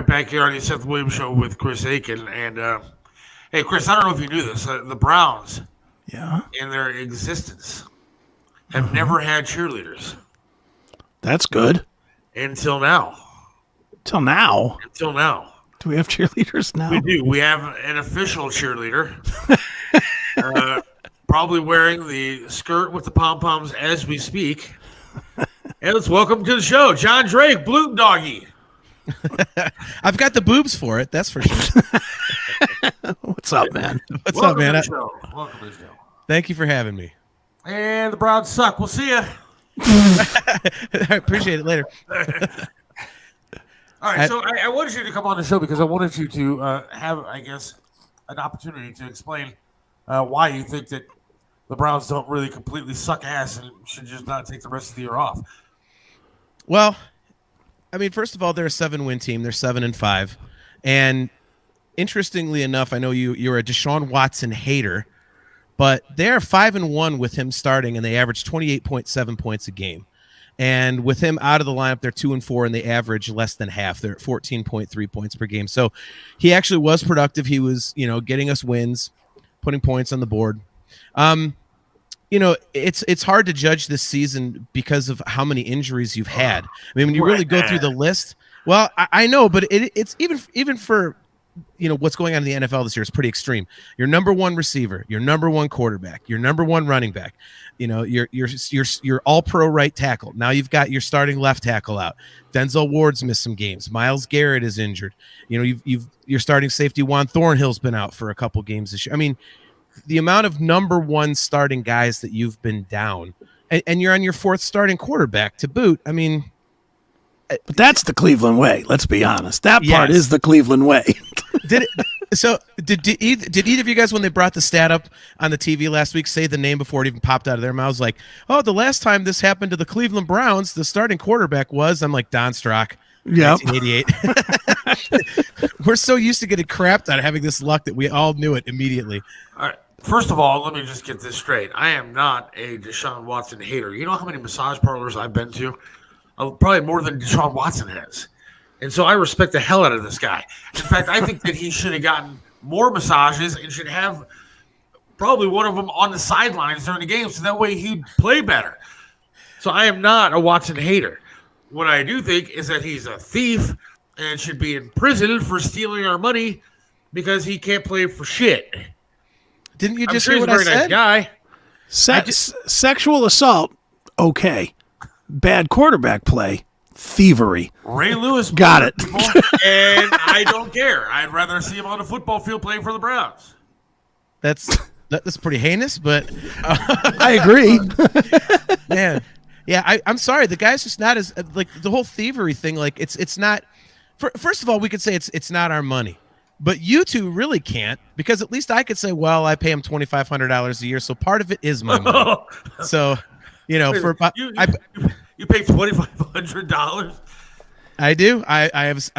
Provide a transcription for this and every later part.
Back here on the Seth Williams Show with Chris Aiken. And, hey, Chris, I don't know if you knew this. The Browns, in their existence, have never had cheerleaders. That's good. Until now. Till now? Until now. Do we have cheerleaders now? We do. We have an official cheerleader. Probably wearing the skirt with the pom-poms as we speak. And let's welcome to the show, John Drake, Bloop Doggy. I've got the boobs for it, that's for sure. What's up, man? What's up, man? Welcome to the show. Thank you for having me. And the Browns suck. We'll see you. I appreciate it later. All right, so I wanted you to come on the show because I wanted you to have, I guess, an opportunity to explain why you think that the Browns don't really completely suck ass and should just not take the rest of the year off. Well, I mean, first of all, they're a 7-win team. They're 7-5, and interestingly enough, I know you're a Deshaun Watson hater, but they're 5-1 with him starting, and they average 28.7 points a game. And with him out of the lineup, they're 2-4, and they average less than half. They're at 14.3 points per game. So he actually was productive. He was, getting us wins, putting points on the board. It's hard to judge this season because of how many injuries you've had. I mean, when you really go through the list, well, I know, but it's even for, what's going on in the NFL this year is pretty extreme. Your number one receiver, your number one quarterback, your number one running back, your all-pro right tackle. Now you've got your starting left tackle out. Denzel Ward's missed some games. Myles Garrett is injured. Your starting safety Juan Thornhill's been out for a couple games this year. I mean, the amount of number one starting guys that you've been down, and you're on your fourth starting quarterback to boot. I mean, but that's the Cleveland way. Let's be honest. That part is the Cleveland way. Did either of you guys, when they brought the stat up on the TV last week, say the name before it even popped out of their mouths? Like, oh, the last time this happened to the Cleveland Browns, the starting quarterback was, I'm like, Don Strock. Yep. 1988. We're so used to getting crapped on having this luck that we all knew it immediately. All right. First of all, let me just get this straight. I am not a Deshaun Watson hater. You know how many massage parlors I've been to? Probably more than Deshaun Watson has. And so I respect the hell out of this guy. In fact, I think that he should have gotten more massages and should have probably one of them on the sidelines during the game so that way he'd play better. So I am not a Watson hater. What I do think is that he's a thief and should be in prison for stealing our money because he can't play for shit. Didn't you just hear what I said? Nice guy. Sexual assault, okay. Bad quarterback play, thievery. Ray Lewis got it. And I don't care. I'd rather see him on the football field playing for the Browns. That's pretty heinous, but I agree. Man. Yeah, I'm sorry. The guy's just not as like the whole thievery thing. Like it's not. First of all, we could say it's not our money, but you two really can't because at least I could say, well, I pay him $2,500 a year, so part of it is my money. So, you pay $2,500. I do.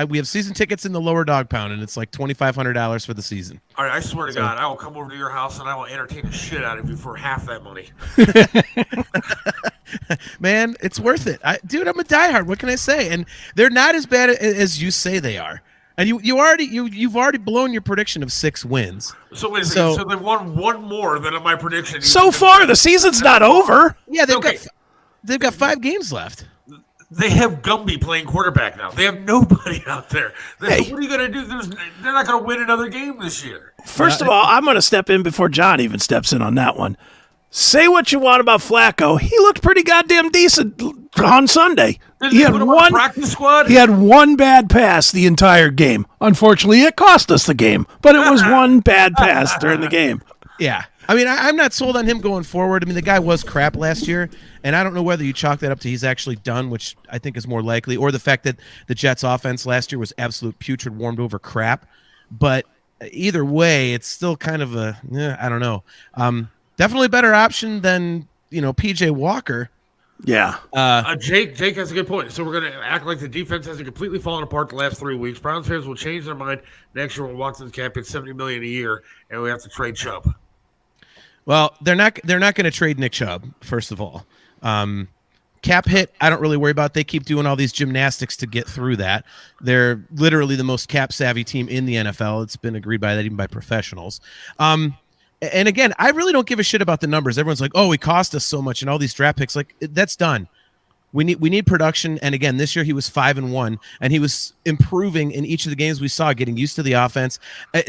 We have season tickets in the lower dog pound, and it's like $2,500 for the season. All right, I swear to God, I will come over to your house and I will entertain the shit out of you for half that money. Man, it's worth it. Dude, I'm a diehard. What can I say? And they're not as bad as you say they are. And you've already blown your prediction of 6 wins. So wait a second. So they've won one more than my prediction. So far, the season's not over. Yeah, they've got 5 games left. They have Gumby playing quarterback now. They have nobody out there. What are you going to do? They're not going to win another game this year. First of all, I'm going to step in before John even steps in on that one. Say what you want about Flacco. He looked pretty goddamn decent on Sunday. He had one practice squad. He had one bad pass the entire game. Unfortunately, it cost us the game, but it was one bad pass during the game. Yeah. I mean, I'm not sold on him going forward. I mean, the guy was crap last year, and I don't know whether you chalk that up to he's actually done, which I think is more likely, or the fact that the Jets' offense last year was absolute putrid, warmed over crap. But either way, it's still kind of I don't know. Definitely a better option than, PJ Walker. Yeah. Jake has a good point. So we're going to act like the defense hasn't completely fallen apart the last 3 weeks. Browns fans will change their mind next year when Watson's cap hits $70 million a year, and we have to trade Chubb. Well, they're not going to trade Nick Chubb. First of all, cap hit, I don't really worry about. They keep doing all these gymnastics to get through that. They're literally the most cap savvy team in the NFL. It's been agreed by that even by professionals. And again, I really don't give a shit about the numbers. Everyone's like, "Oh, he cost us so much," and all these draft picks. Like, that's done. We need production. And again, this year he was 5-1, and he was improving in each of the games we saw, getting used to the offense.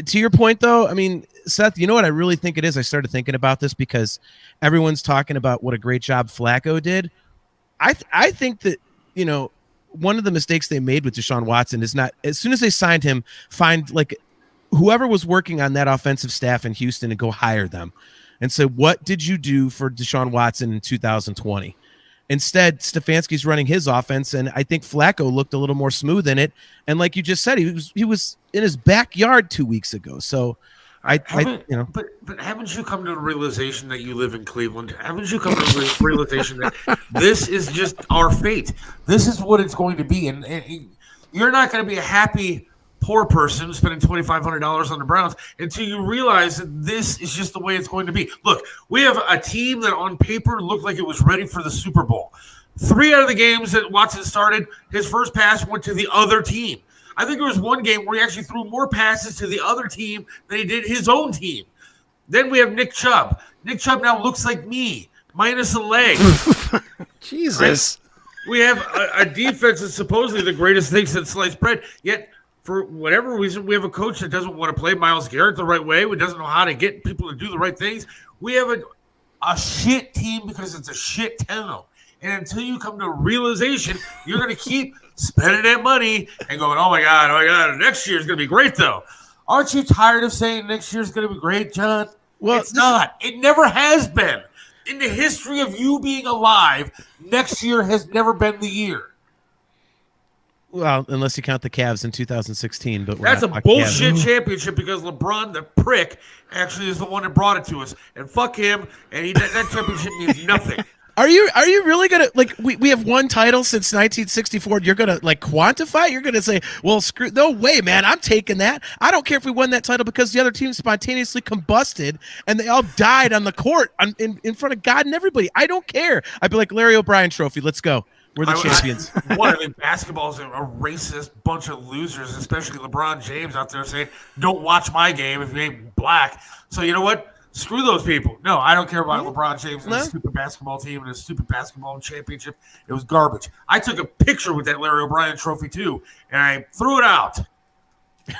To your point, though, I mean, Seth, you know what I really think it is? I started thinking about this because everyone's talking about what a great job Flacco did. I think that, you know, one of the mistakes they made with Deshaun Watson is not, as soon as they signed him, find like whoever was working on that offensive staff in Houston and go hire them and say, what did you do for Deshaun Watson in 2020? Instead, Stefanski's running his offense, and I think Flacco looked a little more smooth in it. And like you just said, he was in his backyard 2 weeks ago. So but haven't you come to the realization that you live in Cleveland? Haven't you come to the realization that this is just our fate? This is what it's going to be, and you're not going to be a happy poor person spending $2,500 on the Browns until you realize that this is just the way it's going to be. Look, we have a team that on paper looked like it was ready for the Super Bowl. 3 out of the games that Watson started, his first pass went to the other team. I think there was one game where he actually threw more passes to the other team than he did his own team. Then we have Nick Chubb. Nick Chubb now looks like me, minus a leg. Jesus. Right? We have a defense that's supposedly the greatest thing since sliced bread, yet for whatever reason, we have a coach that doesn't want to play Myles Garrett the right way. Who doesn't know how to get people to do the right things. We have a shit team because it's a shit town. And until you come to a realization, you're going to keep spending that money and going, oh my God, next year's going to be great, though. Aren't you tired of saying next year's going to be great, John? Well, it's not. It never has been. In the history of you being alive, next year has never been the year. Well, unless you count the Cavs in 2016, but that's a bullshit championship because LeBron, the prick, actually is the one that brought it to us. And fuck him. And that championship means nothing. Are you really gonna like? We have one title since 1964. You're gonna like quantify? You're gonna say, well, screw? No way, man. I'm taking that. I don't care if we won that title because the other team spontaneously combusted and they all died on the court in front of God and everybody. I don't care. I'd be like, Larry O'Brien Trophy. Let's go. We're the champions. I think basketball's a racist bunch of losers, especially LeBron James out there saying, don't watch my game if you ain't black. So you know what? Screw those people. No, I don't care about LeBron James and his stupid basketball team and his stupid basketball championship. It was garbage. I took a picture with that Larry O'Brien trophy too, and I threw it out.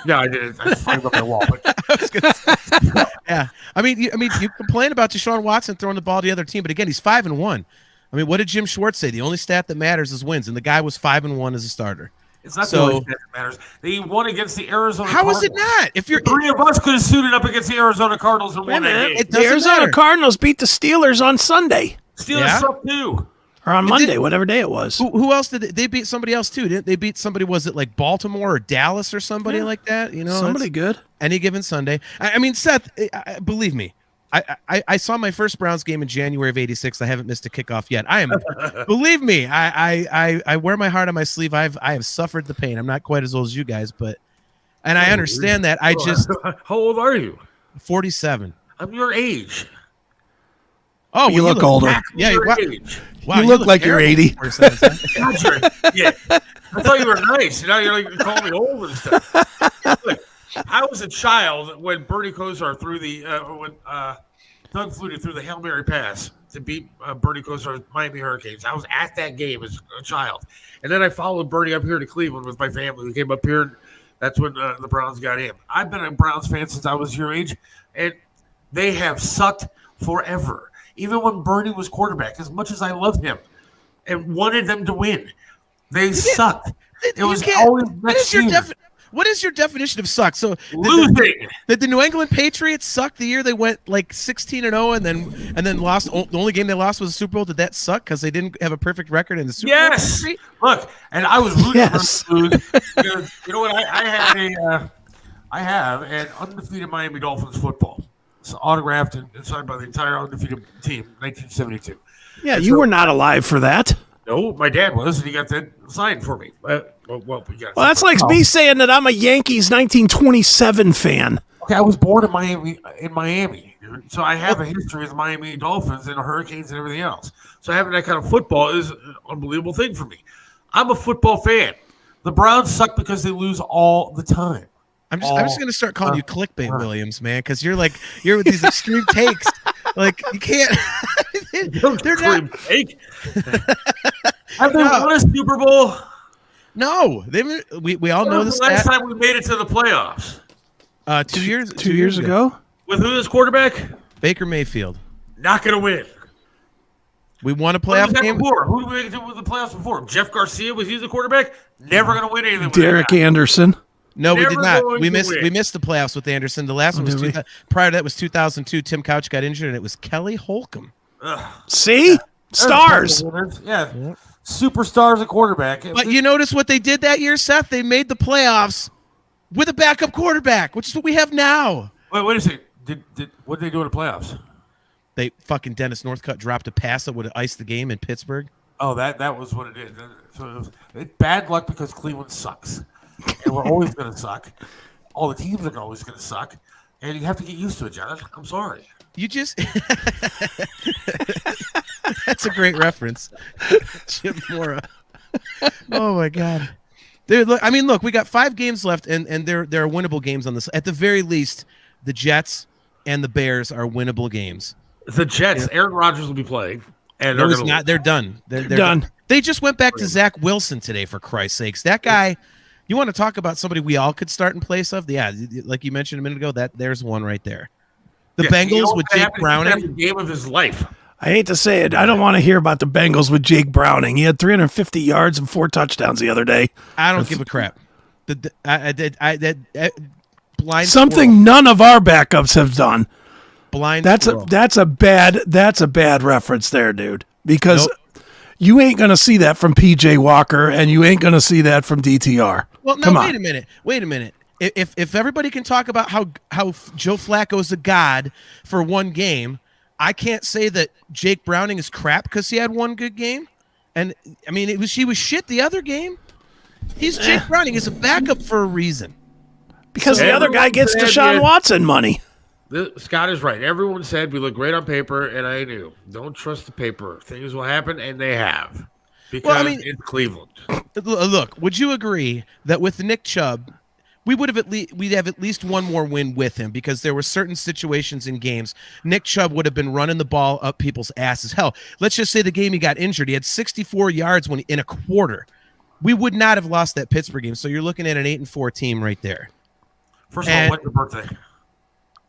Yeah, I did. I framed up my wall. But yeah, I mean, you complain about Deshaun Watson throwing the ball to the other team, but again, he's 5-1. I mean, what did Jim Schwartz say? The only stat that matters is wins, and the guy was 5-1 as a starter. It's not the only stat that matters. They won against the Arizona How Cardinals. Is it not? If you're 3 of us could have suited up against the Arizona Cardinals and won that game. The Arizona Cardinals beat the Steelers on Sunday. Steelers suck too. Or on Monday, whatever day it was. Who else did they beat? Somebody else too, didn't they? Beat somebody? Was it like Baltimore or Dallas or somebody like that? You know, somebody good. Any given Sunday. I mean, Seth, believe me, I saw my first Browns game in January of '86. I haven't missed a kickoff yet. I am, believe me, I wear my heart on my sleeve. I have suffered the pain. I'm not quite as old as you guys, and I understand that. I just How old are you? 47. I'm your age. Oh, you look older. Yeah, wow, you look like you're 80. Yeah, I thought you were nice. Now you're like calling me old and stuff. Look, I was a child when Bernie Kosar threw the Doug Flutie threw the Hail Mary pass to beat Bernie Kosar's Miami Hurricanes. I was at that game as a child, and then I followed Bernie up here to Cleveland with my family. We came up here, and that's when the Browns got in. I've been a Browns fan since I was your age, and they have sucked forever. Even when Bernie was quarterback, as much as I loved him and wanted them to win, they sucked. It was always next year. What is your definition of suck? So losing. Did the New England Patriots suck the year they went like 16-0 and then lost? The only game they lost was the Super Bowl. Did that suck because they didn't have a perfect record in the Super Bowl? Yes. Look, and I was rooting for them to lose because you know what? I have an undefeated Miami Dolphins football. It's autographed and signed by the entire undefeated team, 1972. Yeah, And you so- were not alive for that. No, my dad was, and he got that signed for me. Well, That's like me saying that I'm a Yankees 1927 fan. Okay, I was born in Miami, dude. So I have a history with the Miami Dolphins and the Hurricanes and everything else. So having that kind of football is an unbelievable thing for me. I'm a football fan. The Browns suck because they lose all the time. I'm just gonna start calling you Clickbait Williams, man, because you're with these extreme takes. Like you can't. they're not. Have they won a Super Bowl? No, we all know this. Last time we made it to the playoffs. 2 years. 2 years ago. With who is quarterback? Baker Mayfield. Not gonna win. We won a What was playoff that game. before? Who did we make it to with the playoffs before? Jeff Garcia, was he the quarterback? Never gonna win anything. Derek Anderson. No, we Never did not. going We to missed. win. We missed the playoffs with Anderson. The last one was prior to that was 2002. Tim Couch got injured, and it was Kelly Holcomb. See? Stars. Yeah. Superstars at quarterback. But you notice what they did that year, Seth? They made the playoffs with a backup quarterback, which is what we have now. Wait a second. What did they do in the playoffs? They fucking Dennis Northcutt dropped a pass that would have iced the game in Pittsburgh. Oh, that was what it did. So it's bad luck because Cleveland sucks, and we're always going to suck. All the teams are always going to suck, and you have to get used to it, John. I'm sorry. You just that's a great reference, Jim Mora. Oh my God, dude! Look, we got 5 games left, and there are winnable games on this. At the very least, the Jets and the Bears are winnable games. The Jets, Aaron Rodgers will be playing, and they're done. They're done. They just went back to Zach Wilson today, for Christ's sakes. That guy, you want to talk about somebody we all could start in place of? Yeah, like you mentioned a minute ago, there's one right there. The Bengals with Jake Browning. The game of his life. I hate to say it. I don't want to hear about the Bengals with Jake Browning. He had 350 yards and 4 touchdowns the other day. I don't give a crap. Blind Something squirrel. none of our backups have done. Blind. That's squirrel. a bad reference there, dude. Because Nope. you ain't gonna see that from PJ Walker, and you ain't gonna see that from DTR. Well, no, Come on. Wait a minute. If everybody can talk about how Joe Flacco's a god for one game, I can't say that Jake Browning is crap because he had one good game. And I mean, he was shit the other game. He's Jake Browning. He's a backup for a reason. Because the other guy gets Deshaun Watson money. Scott is right. Everyone said we look great on paper, and I knew. Don't trust the paper. Things will happen, and they have. Because it's Cleveland. Look, would you agree that with Nick Chubb, we'd have at least one more win with him because there were certain situations in games Nick Chubb would have been running the ball up people's asses. Hell, let's just say the game he got injured, he had 64 yards in a quarter. We would not have lost that Pittsburgh game. So you're looking at an 8-4 team right there. First of all, when's your birthday?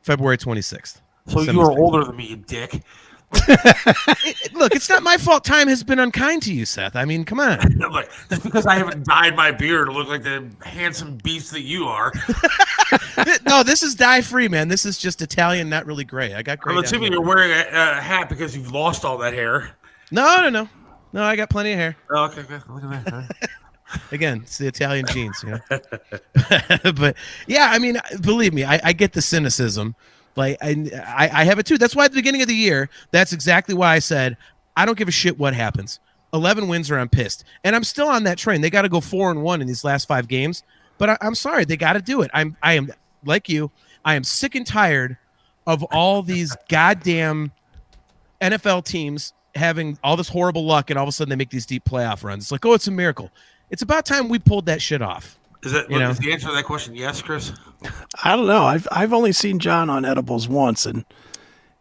February 26th. So you are older than me, you dick. Look, it's not my fault time has been unkind to you, Seth. I mean, come on. Look, just because I haven't dyed my beard to look like the handsome beast that you are. No, this is dye-free, man. This is just Italian, not really gray. I got gray. I'm assuming you're wearing a hat because you've lost all that hair. No. No, I got plenty of hair. Oh, okay, good. Look at that. Again, it's the Italian genes, you know. But yeah, I mean, believe me, I get the cynicism. Like I have it too. That's why at the beginning of the year, that's exactly why I said I don't give a shit what happens. 11 wins or I'm pissed, and I'm still on that train. They got to go 4-1 in these last 5 games. But I'm sorry, they got to do it. I am like you. I am sick and tired of all these goddamn NFL teams having all this horrible luck, and all of a sudden they make these deep playoff runs. It's like, oh, it's a miracle. It's about time we pulled that shit off. Is the answer to that question yes, Chris? I don't know. I've only seen John on edibles once, and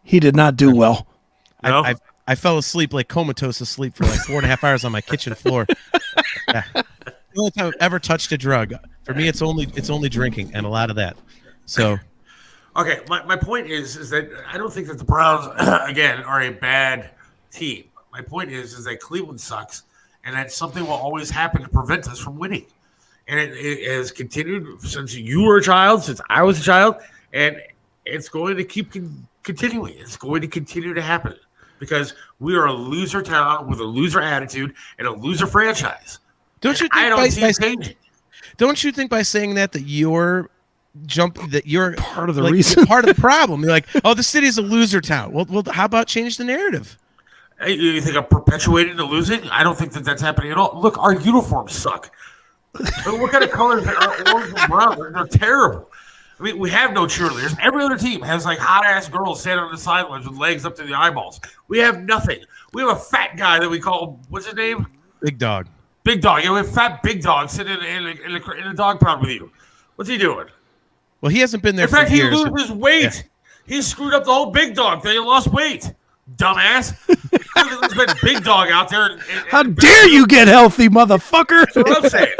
he did not do well. No? I fell asleep, like comatose asleep, for like 4.5 hours on my kitchen floor. Yeah. The only time I've ever touched a drug. For me, it's only drinking, and a lot of that. So, okay, my point is that I don't think that the Browns again are a bad team. My point is that Cleveland sucks, and that something will always happen to prevent us from winning. And it has continued since you were a child, since I was a child, and it's going to keep continuing. It's going to continue to happen because we are a loser town with a loser attitude and a loser franchise. Don't you think by saying that you're part of the reason, part of the problem? You're like, oh, the city's a loser town. Well, how about change the narrative? Hey, you think I'm perpetuating the losing? I don't think that that's happening at all. Look, our uniforms suck. What kind of colors are orange and brown? They're terrible. I mean, we have no cheerleaders. Every other team has like hot ass girls standing on the sidelines with legs up to the eyeballs. We have nothing. We have a fat guy that we call, what's his name? Big Dog. Big Dog. Yeah, we have fat Big Dog sitting in a dog pound with you. What's he doing? Well, he hasn't been there in fact, for years. he loses weight. Yeah. He screwed up the whole Big Dog thing and lost weight. Dumbass. There's been Big Dog out there. How dare you get healthy, motherfucker? That's what I'm saying.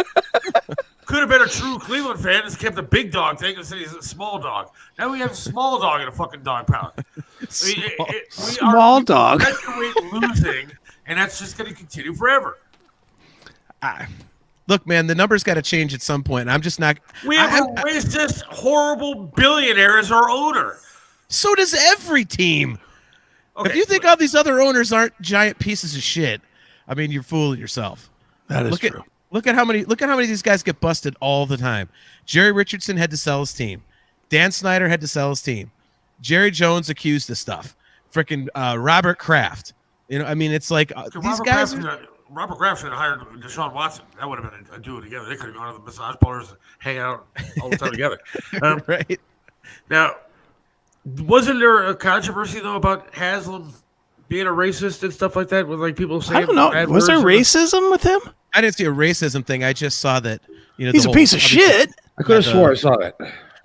Could have been a true Cleveland fan and kept the Big Dog thing and said he's a small dog. Now we have small dog in a fucking dog pound. Small dog. Losing, and that's just going to continue forever. Look, man, the numbers got to change at some point. I'm just not. We have a racist, horrible billionaire as our owner. So does every team. Okay, if you think all these other owners aren't giant pieces of shit, I mean, you're fooling yourself. That is true. Look at how many of these guys get busted all the time. Jerry Richardson had to sell his team. Dan Snyder had to sell his team. Jerry Jones accused of stuff. Freaking Robert Kraft. You know, I mean, it's like these guys. Robert Kraft should have hired Deshaun Watson. That would have been a duo together. They could have gone to the massage parlors and hang out all the time together. Right. Now, wasn't there a controversy, though, about Haslam being a racist and stuff like that? With like people saying, I don't know. Was there racism with him? I didn't see a racism thing. I just saw that, you know, he's a piece of shit. I could have swore I saw that.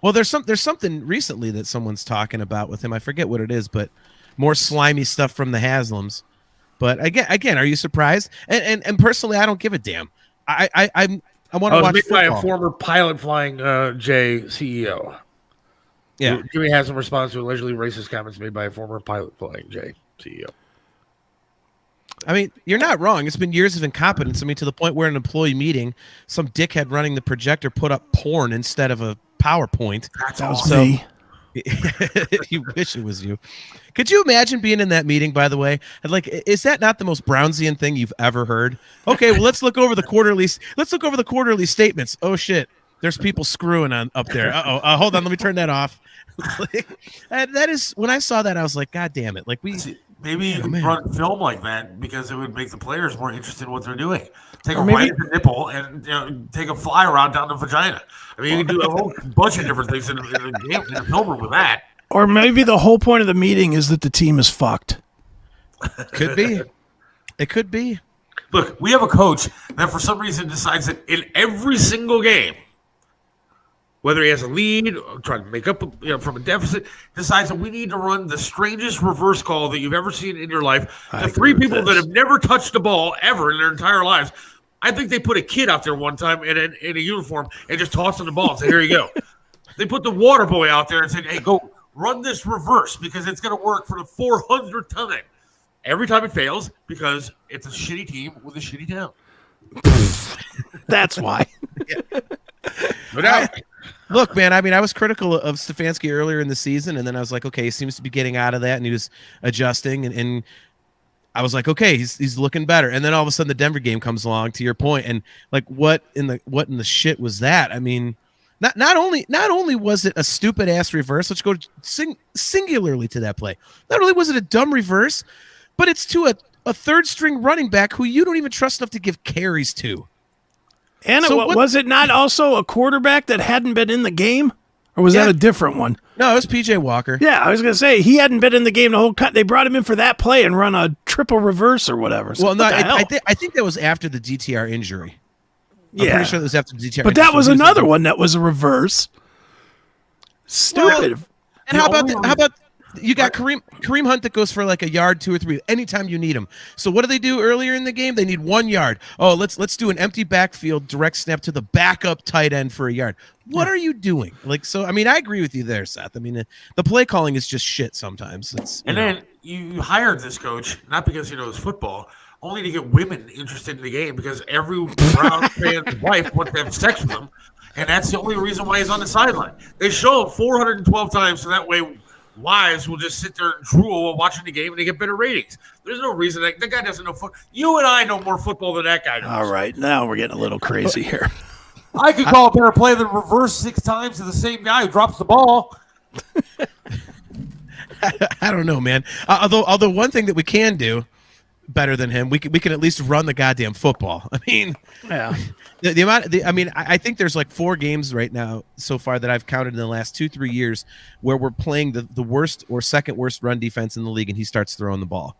Well, there's something recently that someone's talking about with him. I forget what it is, but more slimy stuff from the Haslams. But again, are you surprised? And personally, I don't give a damn. I want to watch football. By a former pilot flying J CEO. Yeah, Jimmy Haslam responds to allegedly racist comments made by a former pilot flying J CEO. I mean, you're not wrong. It's been years of incompetence. I mean, to the point where an employee meeting, some dickhead running the projector put up porn instead of a PowerPoint. That was me. You wish it was you. Could you imagine being in that meeting, by the way? And like, is that not the most Brownsian thing you've ever heard? Okay, well, let's look over the quarterly statements. Oh shit, there's people screwing on up there. Hold on, let me turn that off. That is, when I saw that, I was like, God damn it. Like maybe run film like that because it would make the players more interested in what they're doing. Take a right at the nipple and take a fly around down the vagina. I mean, you can do a whole bunch of different things in the film room with that. Or maybe the whole point of the meeting is that the team is fucked. Could be. It could be. Look, we have a coach that for some reason decides that in every single game, whether he has a lead or trying to make up from a deficit, decides that we need to run the strangest reverse call that you've ever seen in your life. The three people that have never touched the ball ever in their entire lives. I think they put a kid out there one time in a uniform and just tossed him the ball and said, here you go. They put the water boy out there and said, hey, go run this reverse because it's going to work for the 400th time. Every time it fails because it's a shitty team with a shitty town. That's why. No doubt. Look, man, I mean, I was critical of Stefanski earlier in the season, and then I was like, okay, he seems to be getting out of that, and he was adjusting, and I was like, okay, he's looking better. And then all of a sudden the Denver game comes along, to your point, and like what in the shit was that? I mean, not only was it a stupid ass reverse, let's go singularly to that play. Not only was it a dumb reverse, but it's to a third string running back who you don't even trust enough to give carries to. And was it not also a quarterback that hadn't been in the game? Or was that a different one? No, it was P.J. Walker. Yeah, I was going to say, he hadn't been in the game the whole cut. They brought him in for that play and run a triple reverse or whatever. So well, no, I think that was after the DTR injury. I'm pretty sure that was after the DTR But injury. that was another one that was a reverse. Stupid. Well, and how about you got Kareem Hunt that goes for like a yard, 2 or 3 anytime you need him. So what do they do earlier in the game? They need 1 yard. Oh, let's do an empty backfield direct snap to the backup tight end for a yard. What are you doing? Like, so I mean, I agree with you there, Seth. I mean, the play calling is just shit sometimes. Then you hired this coach not because he knows football, only to get women interested in the game because every Brown fan's wife wants to have sex with him, and that's the only reason why he's on the sideline. They show him 412 times, so that way wives will just sit there and drool while watching the game and they get better ratings. There's no reason that guy doesn't know football. You and I know more football than that guy knows. All right, now we're getting a little crazy here. I could call a better play than reverse 6 times to the same guy who drops the ball. I don't know, man. Although one thing that we can do better than him. We can at least run the goddamn football. I mean, Yeah. the amount. I think there's like 4 games right now so far that I've counted in the last 2-3 years where we're playing the worst or second worst run defense in the league, and he starts throwing the ball.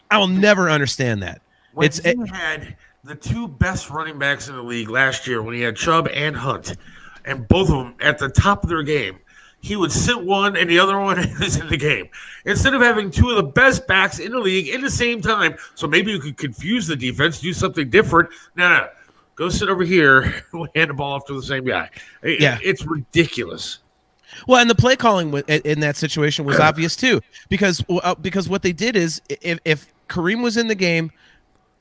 I will never understand that. When he had the 2 best running backs in the league last year, when he had Chubb and Hunt, and both of them at the top of their game, he would sit one and the other one is in the game. Instead of having 2 of the best backs in the league in the same time, so maybe you could confuse the defense, do something different. No. Go sit over here, hand the ball off to the same guy. It's ridiculous. Well, and the play calling in that situation was obvious too, because what they did is if Kareem was in the game,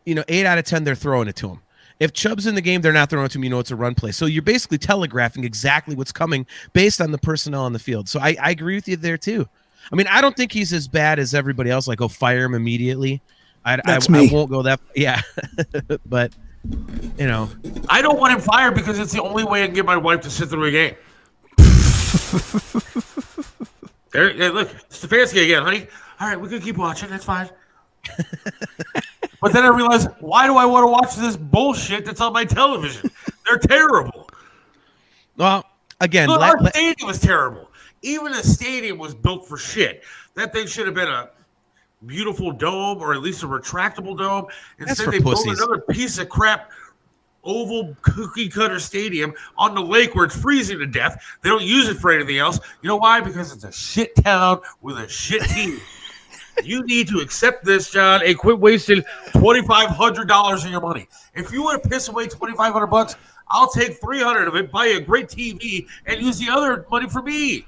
8 out of 10 they're throwing it to him. If Chubb's in the game, they're not throwing it to him. It's a run play. So you're basically telegraphing exactly what's coming based on the personnel on the field. So I agree with you there too. I mean, I don't think he's as bad as everybody else. Like, go fire him immediately. I won't go that. Yeah, but I don't want him fired because it's the only way I can get my wife to sit through a game. Look, Stefanski again, honey. All right, we can keep watching. That's fine. But then I realized, why do I want to watch this bullshit that's on my television? They're terrible. Well, again, our stadium was terrible. Even the stadium was built for shit. That thing should have been a beautiful dome, or at least a retractable dome. Instead, they built another piece of crap oval cookie cutter stadium on the lake where it's freezing to death. They don't use it for anything else. You know why? Because it's a shit town with a shit team. You need to accept this, John, and quit wasting $2,500 of your money. If you want to piss away $2,500, I'll take $300 of it, buy a great TV, and use the other money for me.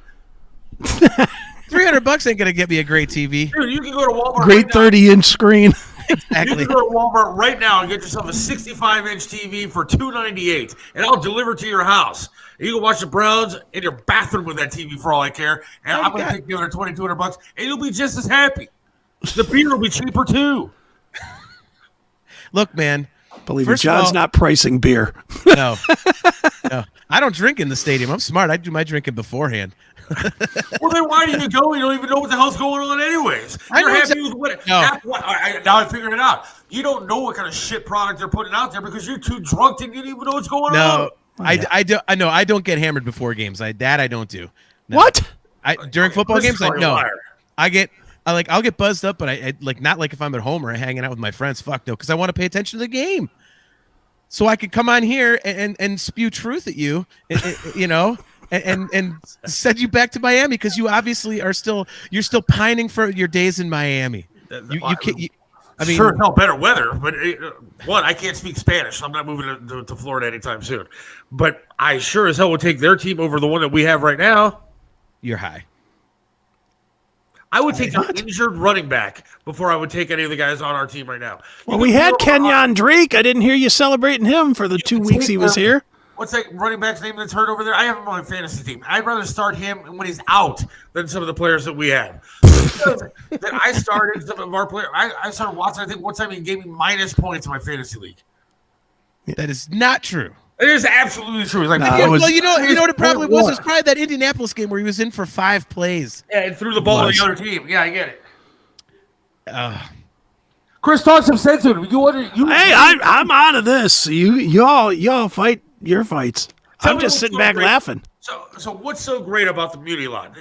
$300 ain't gonna get me a great TV. Dude, you can go to Walmart. Great 30-inch screen. Exactly. You can go to Walmart right now and get yourself a 65-inch TV for $298, and I'll deliver it to your house. You can watch the Browns in your bathroom with that TV for all I care, and I'm going to take the other $2,200, and you'll be just as happy. The beer will be cheaper too. Look, man. Believe me, John's not pricing beer. No, I don't drink in the stadium. I'm smart. I do my drinking beforehand. Well, then why do you go? You don't even know what the hell's going on anyways. You're happy with what? No. Now I figured it out. You don't know what kind of shit product they're putting out there because you're too drunk and you don't even know what's going on. No, I don't get hammered before games. I don't do. No. What? During football games, no. I'll get buzzed up, but I like not like if I'm at home or hanging out with my friends. Fuck no, because I want to pay attention to the game, so I could come on here and spew truth at you, and send you back to Miami because you obviously you're still pining for your days in Miami. Sure, no better weather, but I can't speak Spanish, so I'm not moving to Florida anytime soon. But I sure as hell would take their team over the one that we have right now. You're high. I would take an injured running back before I would take any of the guys on our team right now. Well, we had Kenyon Drake. I didn't hear you celebrating him for the 2 weeks he was here. What's that running back's name that's hurt over there? I have him on my fantasy team. I'd rather start him when he's out than some of the players that we have. That I started some of our players. I started Watson. I think one time he gave me minus points in my fantasy league. That is not true. It is absolutely true. He's like, you know what it probably was? It was probably that Indianapolis game where he was in for 5 plays. Yeah, and threw the ball to the other team. Yeah, I get it. Chris, talk some sense to him. Hey, I'm out of this. Y'all fight your fights. I'm just sitting back laughing. So what's so great about the Muni lot?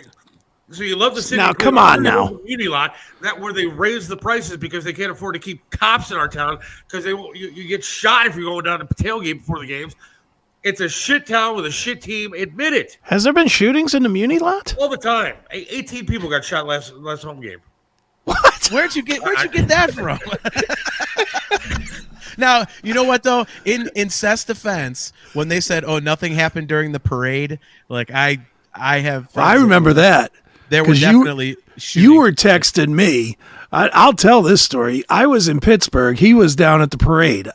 So you love the city. Now, come on now. Muni lot, that where they raise the prices because they can't afford to keep cops in our town because you get shot if you're going down to tailgate before the games. It's a shit town with a shit team. Admit it. Has there been shootings in the Muni lot? All the time. 18 people got shot last home game. What? Where'd you get that from? Now, you know what though? In Seth's defense, when they said, "Oh, nothing happened during the parade," like I remember that. There were definitely shootings. You were texting me. I'll tell this story. I was in Pittsburgh. He was down at the parade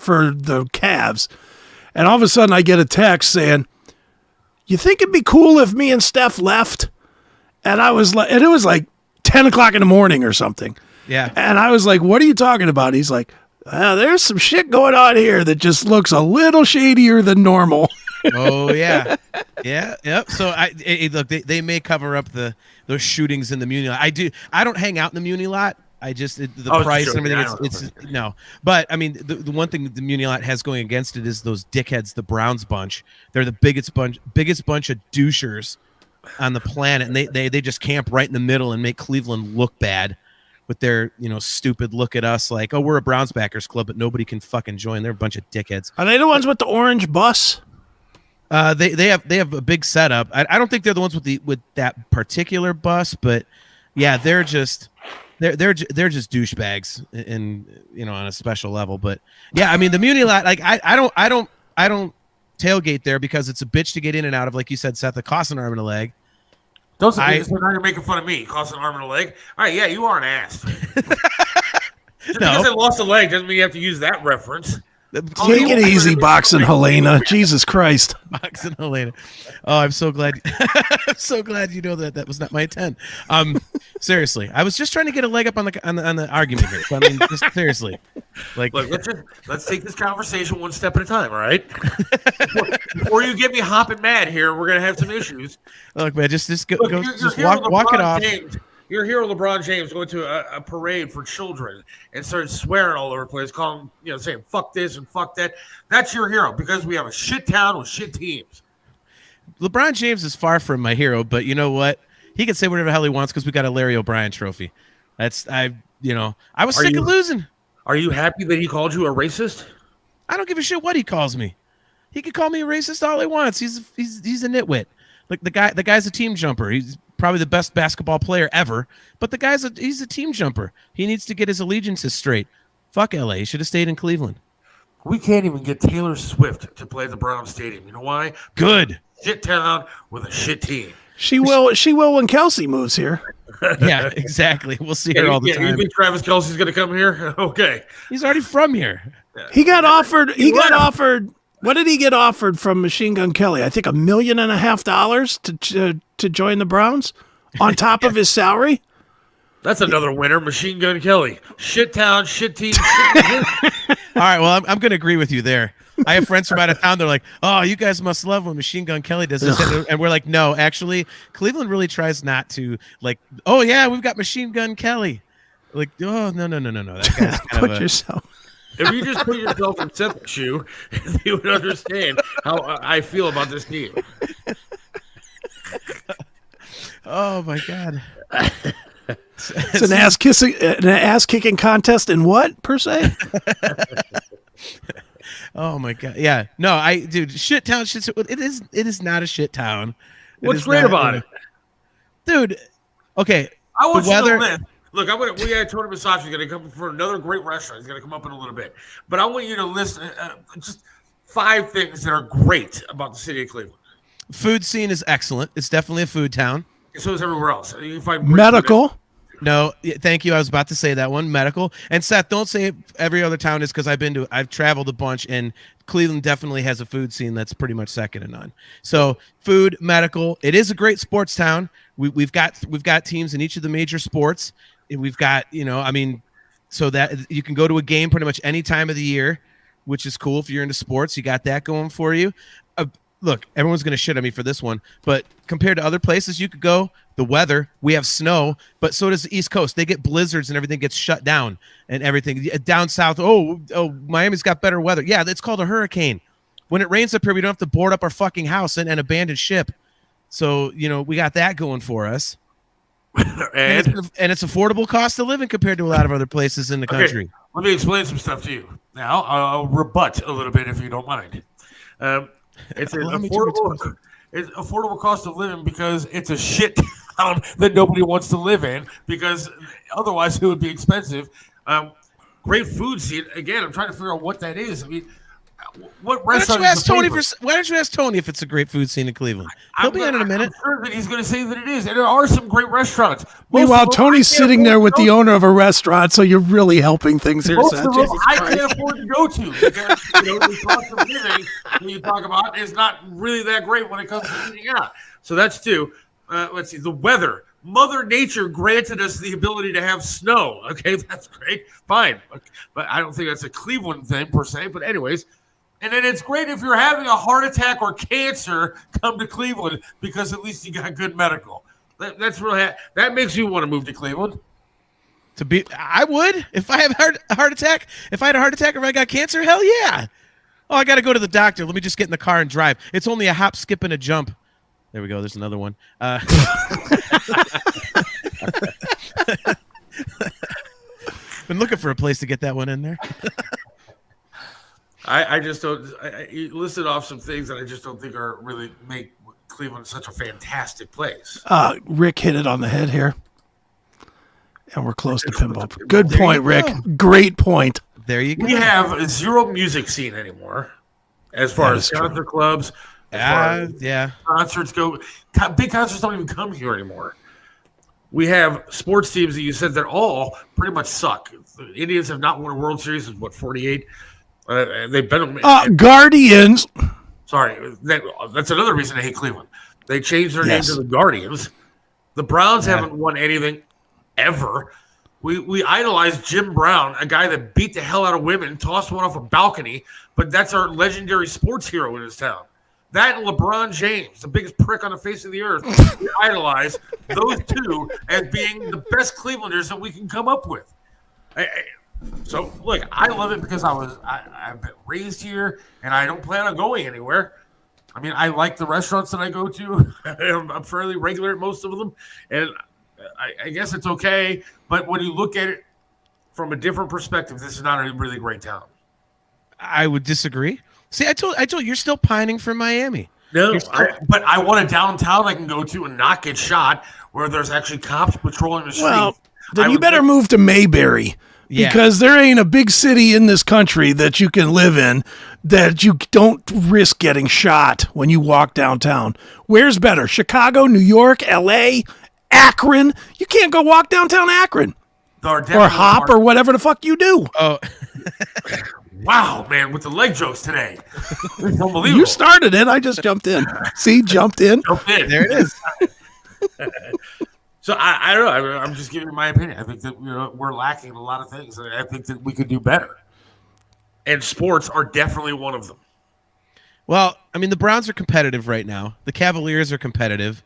for the Cavs. And all of a sudden I get a text saying, "You think it'd be cool if me and Steph left?" And I was like, and it was like 10 o'clock in the morning or something. Yeah. And I was like, "What are you talking about?" He's like, "There's some shit going on here that just looks a little shadier than normal." Oh yeah, yeah, yep. So look, they may cover up those shootings in the Muni lot. I don't hang out in the Muni lot. The price and everything. It's no. But I mean, the one thing that the Muni-Lot has going against it is those dickheads, the Browns bunch. They're the biggest bunch of douchers on the planet, and they just camp right in the middle and make Cleveland look bad with their stupid look at us like, oh, we're a Browns backers club, but nobody can fucking join. They're a bunch of dickheads. Are they the ones with the orange bus? They have a big setup. I don't think they're the ones with that particular bus, but yeah, they're just douchebags and on a special level. But yeah, I mean the Muni-Lot, like I don't tailgate there because it's a bitch to get in and out of. Like you said, Seth, it costs an arm and a leg. Don't say so now you're making fun of me. It costs an arm and a leg. All right, yeah, you are an ass. Just because I lost a leg doesn't mean you have to use that reference. Take it easy, Boxing Helena. Jesus Christ. Boxing Helena. Oh, I'm so glad. I'm so glad you know that was not my intent. Seriously, I was just trying to get a leg up on the argument here. I mean, just seriously, like, look, let's take this conversation one step at a time. All right. Before you get me hopping mad here, we're gonna have some issues. Look, man, just walk it off. Your hero LeBron James going to a parade for children and started swearing all over the place, calling, saying fuck this and fuck that. That's your hero because we have a shit town with shit teams. LeBron James is far from my hero, but you know what? He can say whatever the hell he wants because we got a Larry O'Brien trophy. I was sick of losing. Are you happy that he called you a racist? I don't give a shit what he calls me. He can call me a racist all he wants. He's a nitwit. Like the guy's a team jumper. He's probably the best basketball player ever, but he's a team jumper. He needs to get his allegiances straight. Fuck LA. He should have stayed in Cleveland. We can't even get Taylor Swift to play at the Browns Stadium. You know why? Good. Shit town with a shit team. She will when Kelsey moves here. Yeah, exactly. We'll see her all the time. You think Travis Kelsey's going to come here? Okay. He's already from here. He got offered. What did he get offered from Machine Gun Kelly? I think $1.5 million to join the Browns on top of his salary. That's another winner, Machine Gun Kelly. Shit town, shit team. All right, well, I'm going to agree with you there. I have friends from out of town. They're like, oh, you guys must love when Machine Gun Kelly does this. And we're like, no, actually, Cleveland really tries not to. Like, oh, yeah, we've got Machine Gun Kelly. Like, oh, no. That guy's kind of yourself. If you just put yourself in Seth's shoe, you would understand how I feel about this team. Oh my God! It's an ass kicking contest in what per se? Oh my God! Yeah, no, shit town. It is not a shit town. What's great about it, dude? Okay, I want you to live. Look, we had Tony Massachi going to come for another great restaurant. He's going to come up in a little bit. But I want you to list just 5 things that are great about the city of Cleveland. Food scene is excellent. It's definitely a food town. So is everywhere else. You can find medical. No, thank you. I was about to say that one. Medical. And Seth, don't say every other town is because I've traveled a bunch, and Cleveland definitely has a food scene that's pretty much second to none. So food, medical. It is a great sports town. We've got teams in each of the major sports. We've got, so that you can go to a game pretty much any time of the year, which is cool if you're into sports. You got that going for you. Look, everyone's going to shit on me for this one, but compared to other places you could go, the weather, we have snow, but so does the East Coast. They get blizzards and everything gets shut down and everything. Down south, Miami's got better weather. Yeah, it's called a hurricane. When it rains up here, we don't have to board up our fucking house and abandon ship. So, we got that going for us. and it's affordable cost of living compared to a lot of other places in the country. Let me explain some stuff to you. Now, I'll rebut a little bit if you don't mind. It's an affordable cost of living because it's a shit town that nobody wants to live in because otherwise it would be expensive. Great food scene. Again, I'm trying to figure out what that is. I mean, what restaurant? Why don't you ask Tony if it's a great food scene in Cleveland? He'll be on in a minute. I'm sure that he's going to say that it is, and there are some great restaurants. Meanwhile, Tony's sitting there with the owner of a restaurant, so you're really helping things here. Most of them I can't afford to go to because the cost of living when you talk about is not really that great when it comes to eating out. So that's 2. Let's see, the weather. Mother Nature granted us the ability to have snow. Okay, that's great. Fine. But I don't think that's a Cleveland thing per se. But anyways, and then it's great if you're having a heart attack or cancer, come to Cleveland because at least you got good medical. That's really that makes you want to move to Cleveland. I would if I have a heart attack. If I had a heart attack or if I got cancer, hell yeah. Oh, I got to go to the doctor. Let me just get in the car and drive. It's only a hop, skip, and a jump. There we go. There's another one. Been looking for a place to get that one in there. I just don't. You listed off some things that I just don't think are really make Cleveland such a fantastic place. Rick hit it on the head here. And we're close to pinball. Good point, Rick. Great point. There you go. We have zero music scene anymore as far as concert clubs. Concerts go. Big concerts don't even come here anymore. We have sports teams that you said that all pretty much suck. The Indians have not won a World Series in, 48? They've been Guardians. Sorry, that's another reason I hate Cleveland. They changed their name to the Guardians. The Browns haven't won anything ever. We idolize Jim Brown, a guy that beat the hell out of women, tossed one off a balcony, but that's our legendary sports hero in his town. That and LeBron James, the biggest prick on the face of the earth, we idolize those two as being the best Clevelanders that we can come up with. So, look, I love it because I've been raised here, and I don't plan on going anywhere. I mean, I like the restaurants that I go to. I'm fairly regular at most of them, and I guess it's okay. But when you look at it from a different perspective, this is not a really great town. I would disagree. See, I told you, you're still pining for Miami. No, but I want a downtown I can go to and not get shot, where there's actually cops patrolling the street. Well, then you better move to Mayberry. Yeah. Because there ain't a big city in this country that you can live in that you don't risk getting shot when you walk downtown. Where's better? Chicago, New York, L.A., Akron? You can't go walk downtown Akron. Or hop or whatever the fuck you do. Oh, wow, man, with the leg jokes today. It's unbelievable. You started it. I just jumped in. See, jumped in. There it is. So I don't know. I'm just giving you my opinion. I think that we're lacking a lot of things. I think that we could do better, and sports are definitely one of them. Well, I mean, the Browns are competitive right now. The Cavaliers are competitive.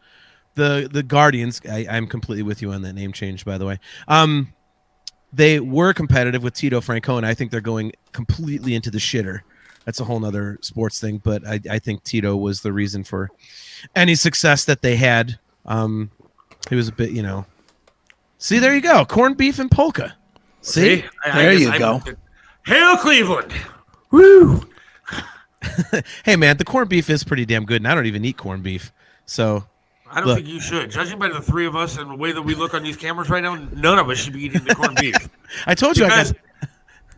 The Guardians. I'm completely with you on that name change, by the way. They were competitive with Tito Francona. I think they're going completely into the shitter. That's a whole nother sports thing, but I think Tito was the reason for any success that they had. He was a bit, See, there you go. Corned beef and polka. See? There you go. Hail Cleveland. Woo. Hey, man, the corned beef is pretty damn good, and I don't even eat corned beef. So I don't think you should. Judging by the three of us and the way that we look on these cameras right now, none of us should be eating the corned beef. I told you.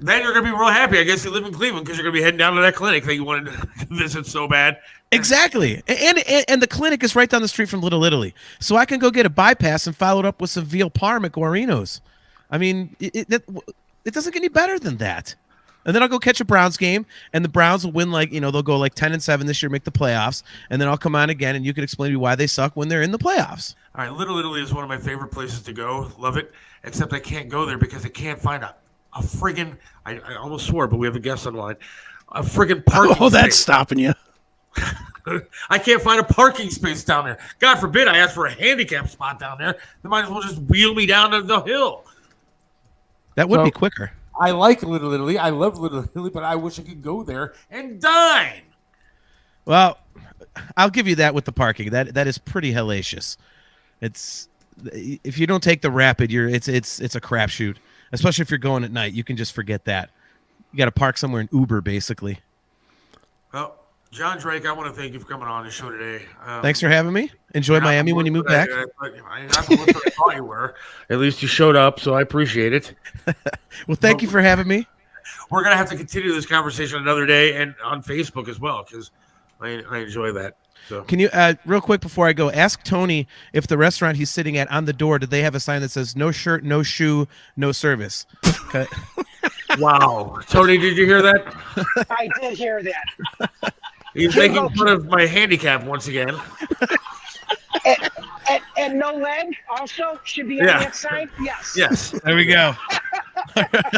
Then you're going to be real happy. I guess you live in Cleveland because you're going to be heading down to that clinic that you wanted to visit so bad. Exactly. And the clinic is right down the street from Little Italy. So I can go get a bypass and follow it up with some veal parm at Guarino's. I mean, it doesn't get any better than that. And then I'll go catch a Browns game, and the Browns will win they'll go 10-7 this year, make the playoffs, and then I'll come on again, and you can explain to me why they suck when they're in the playoffs. All right, Little Italy is one of my favorite places to go. Love it, except I can't go there because I can't find a friggin' I almost swore, but we have a guest online. A friggin' parking space. That's stopping you. I can't find a parking space down there. God forbid I ask for a handicap spot down there. They might as well just wheel me down the hill. That would be quicker. I like Little Italy. I love Little Italy, but I wish I could go there and dine. Well, I'll give you that with the parking. That is pretty hellacious. It's if you don't take the rapid, it's a crapshoot. Especially if you're going at night, you can just forget that. You got to park somewhere in Uber, basically. Well, John Drake, I want to thank you for coming on the show today. Thanks for having me. Enjoy Miami when you move back. I thought you were. At least you showed up, so I appreciate it. Well, thank you for having me. We're going to have to continue this conversation another day and on Facebook as well because I enjoy that. So. Can you, real quick before I go, ask Tony if the restaurant he's sitting at on the door, did they have a sign that says no shirt, no shoe, no service? Okay. Wow. Tony, did you hear that? I did hear that. He's making fun of my handicap once again. And no leg also should be on that side? Yes. Yes. There we go. All right.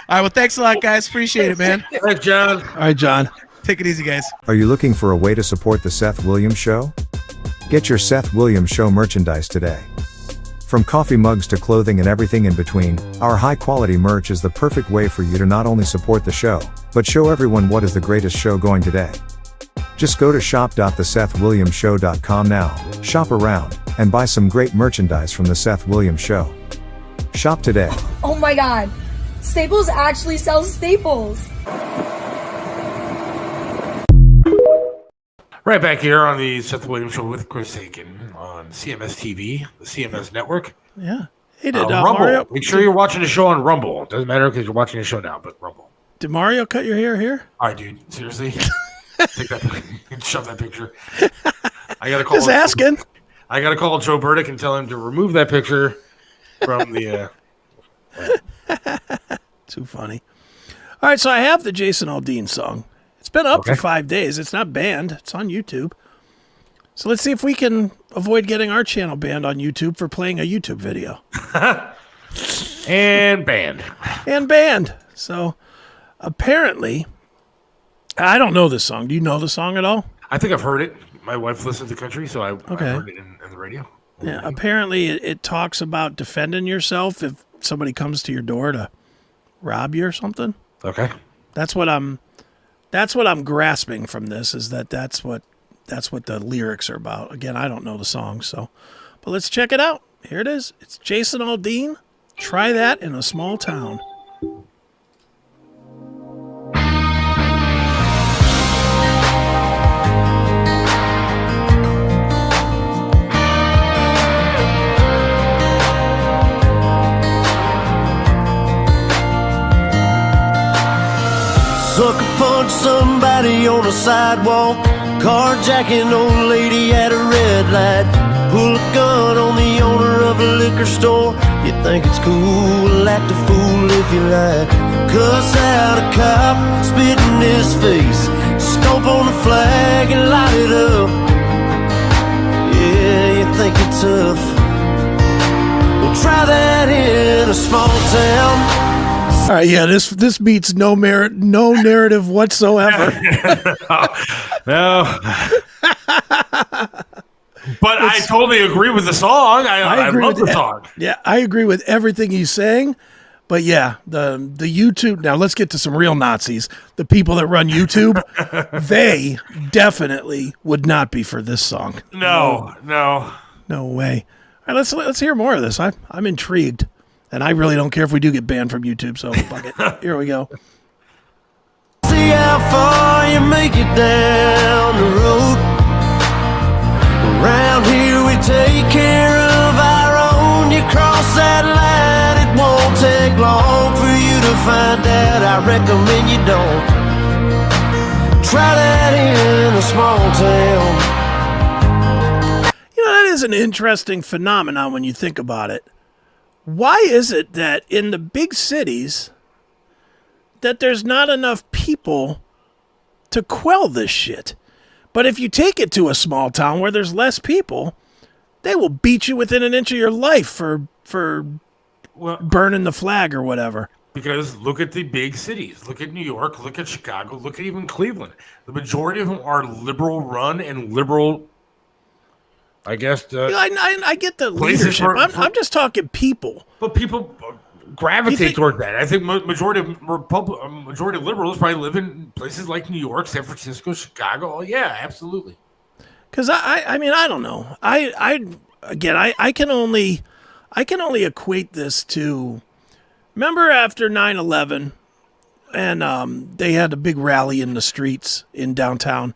Well, thanks a lot, guys. Appreciate it, man. Thanks, John. All right, John. Take it easy, guys. Are you looking for a way to support the Seth Williams Show? Get your Seth Williams Show merchandise today. From coffee mugs to clothing and everything in between, our high-quality merch is the perfect way for you to not only support the show, but show everyone what is the greatest show going today. Just go to shop.thesethwilliamsshow.com now, shop around, and buy some great merchandise from The Seth Williams Show. Shop today. Oh my god, Staples actually sells staples. Right back here on the Seth Williams Show with Chris Aiken on CMS TV, the CMS Network. Yeah. Hey, did Rumble. Mario, Make sure you're watching the show on Rumble. It doesn't matter because you're watching the show now, but Rumble. did Mario cut your hair here? All right, dude. Seriously? Take that, shove that picture. I gotta call. Just asking. I gotta call Joe Burdick and tell him to remove that picture from the. Too funny. All right, so I have the Jason Aldean song. It's been up for 5 days. It's not banned. It's on YouTube. So let's see if we can avoid getting our channel banned on YouTube for playing a YouTube video. And banned. And banned. So apparently, I don't know this song. Do you know the song at all? I think I've heard it. My wife listens to country, so I've heard it in the radio. Yeah, apparently it talks about defending yourself if somebody comes to your door to rob you or something. Okay. That's what I'm grasping from this, is that's what the lyrics are about. Again, I don't know the song, so but let's check it out. Here it is. It's Jason Aldean. Try That in a Small Town. Sucker punch somebody on the sidewalk, carjacking old lady at a red light, pull a gun on the owner of a liquor store. You think it's cool, act a fool if you like, cuss out a cop, spit in his face, stomp on the flag and light it up. Yeah, you think you're tough, well try that in a small town. All right, yeah, this beats no narrative whatsoever. No. But I totally agree with the song. I agree love with the song. Yeah, I agree with everything he's saying. But yeah, the YouTube, now let's get to some real Nazis. The people that run YouTube, they definitely would not be for this song. No. No way. All right, let's hear more of this. I'm intrigued. And I really don't care if we do get banned from YouTube, so fuck it. Here we go. See how far you make it down the road. Around here we take care of our own. You cross that line, it won't take long for you to find out. I recommend you don't. Try that in a small town. You know, that is an interesting phenomenon when you think about it. Why is it that in the big cities that there's not enough people to quell this shit? But if you take it to a small town where there's less people, they will beat you within an inch of your life for burning the flag or whatever. Because look at the big cities. Look at New York. Look at Chicago. Look at even Cleveland. The majority of them are liberal run and liberal. I guess. I get the leadership. I'm just talking people. But people gravitate toward that. I think majority of liberals probably live in places like New York, San Francisco, Chicago. Oh, yeah, absolutely. Because I mean, I don't know. I can only equate this to. Remember after 9/11, and they had a big rally in the streets in downtown.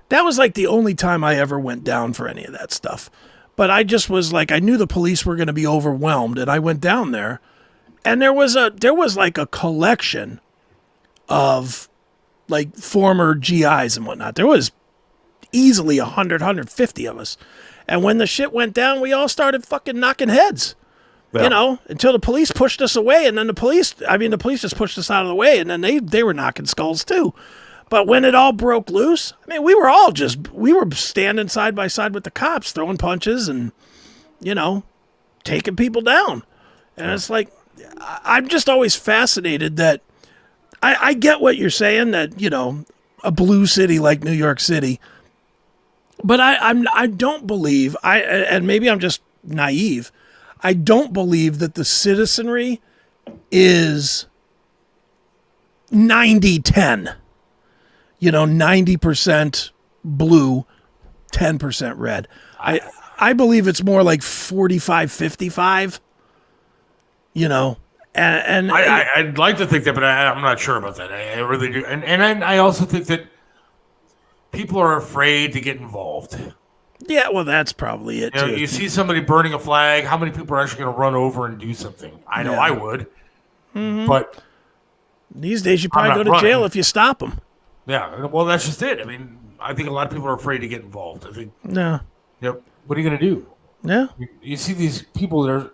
That was like the only time I ever went down for any of that stuff. But I just was like, I knew the police were going to be overwhelmed, and I went down there, and there was like a collection of like former GIs and whatnot. There was easily 100, 150 of us. And when the shit went down, we all started fucking knocking heads. Yeah. You know, until the police pushed us away, and then the police just pushed us out of the way, and then they were knocking skulls too. But when it all broke loose, I mean, we were standing side by side with the cops, throwing punches and, you know, taking people down. And it's like, I'm just always fascinated that I get what you're saying, that, you know, a blue city like New York City, but I don't believe, and maybe I'm just naive. I don't believe that the citizenry is 90-10. 90% blue, 10% red. I believe it's more like 45-55. And I'd like to think that, but I'm not sure about that. I really do. And I also think that people are afraid to get involved. Yeah, well, that's probably it, too. You see somebody burning a flag, how many people are actually going to run over and do something? I know I would. Mm-hmm. But these days, you probably go to jail if you stop them. Yeah, well, that's just it. I mean, I think a lot of people are afraid to get involved. I think, no. What are you going to do? Yeah. You see these people that are